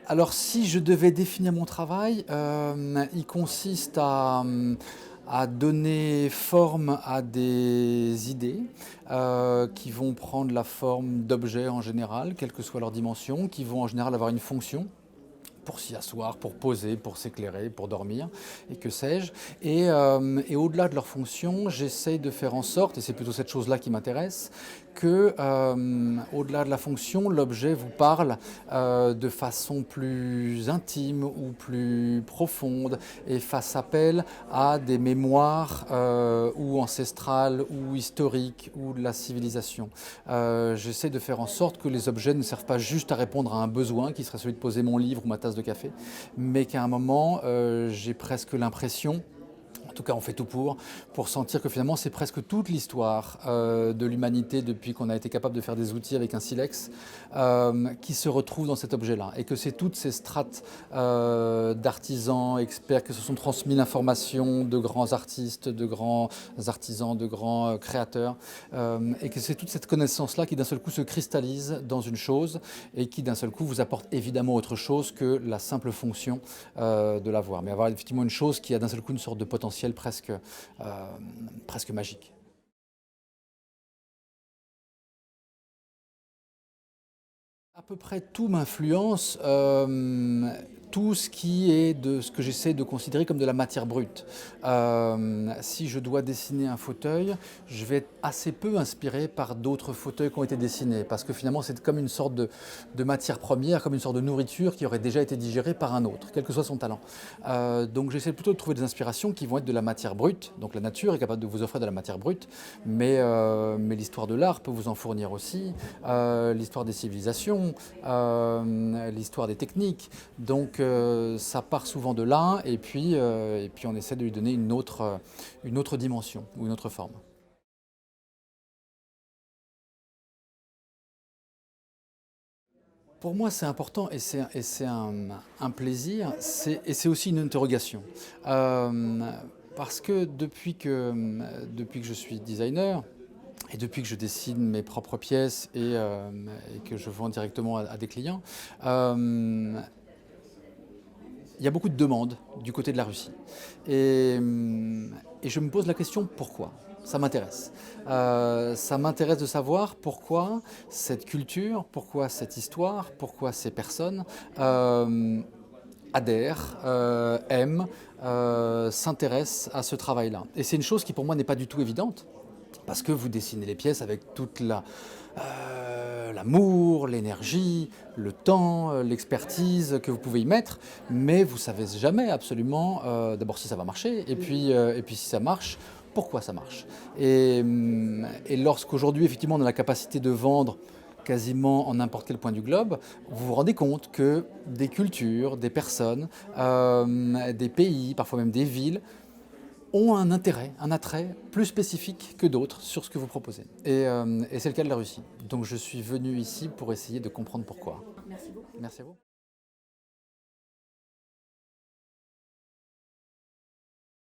Alors si je devais définir mon travail, il consiste à donner forme à des idées qui vont prendre la forme d'objets en général, quelle que soit leur dimension, qui vont en général avoir une fonction pour s'y asseoir, pour poser, pour s'éclairer, pour dormir, et que sais-je. Et au-delà de leur fonction, j'essaye de faire en sorte, et c'est plutôt cette chose-là qui m'intéresse, que au-delà de la fonction, l'objet vous parle de façon plus intime ou plus profonde et fasse appel à des mémoires ou ancestrales ou historiques ou de la civilisation. J'essaie de faire en sorte que les objets ne servent pas juste à répondre à un besoin qui serait celui de poser mon livre ou ma tasse de café, mais qu'à un moment, j'ai presque l'impression, en tout cas on fait tout pour sentir que finalement c'est presque toute l'histoire de l'humanité depuis qu'on a été capable de faire des outils avec un silex qui se retrouve dans cet objet-là et que c'est toutes ces strates d'artisans, experts qui se sont transmis l'information de grands artistes, de grands artisans, de grands créateurs et que c'est toute cette connaissance-là qui d'un seul coup se cristallise dans une chose et qui d'un seul coup vous apporte évidemment autre chose que la simple fonction de l'avoir. Mais avoir effectivement une chose qui a d'un seul coup une sorte de potentiel presque magique. À peu près tout m'influence, tout ce qui est de ce que j'essaie de considérer comme de la matière brute. Si je dois dessiner un fauteuil, je vais être assez peu inspiré par d'autres fauteuils qui ont été dessinés, parce que finalement c'est comme une sorte de matière première, comme une sorte de nourriture qui aurait déjà été digérée par un autre, quel que soit son talent. Donc j'essaie plutôt de trouver des inspirations qui vont être de la matière brute, donc la nature est capable de vous offrir de la matière brute, mais l'histoire de l'art peut vous en fournir aussi, l'histoire des civilisations, l'histoire des techniques. Donc ça part souvent de là et puis on essaie de lui donner une autre dimension ou une autre forme. Pour moi, c'est important et c'est un plaisir et c'est aussi une interrogation. Euh, Parce que depuis que je suis designer, et depuis que je dessine mes propres pièces et que je vends directement à des clients, euh, il y a beaucoup de demandes du côté de la Russie. Et je me pose la question pourquoi. Ça m'intéresse. Ça m'intéresse de savoir pourquoi cette culture, pourquoi cette histoire, pourquoi ces personnes adhèrent, aiment, s'intéressent à ce travail-là. Et c'est une chose qui pour moi n'est pas du tout évidente, parce que vous dessinez les pièces avec toute l'amour, l'énergie, le temps, l'expertise que vous pouvez y mettre, mais vous savez jamais absolument d'abord si ça va marcher, et puis si ça marche, pourquoi ça marche. Et lorsqu'aujourd'hui effectivement on a la capacité de vendre quasiment en n'importe quel point du globe, vous vous rendez compte que des cultures, des personnes, des pays, parfois même des villes, ont un intérêt, un attrait plus spécifique que d'autres sur ce que vous proposez. Et c'est le cas de la Russie. Donc je suis venu ici pour essayer de comprendre pourquoi. Merci beaucoup. Merci à vous.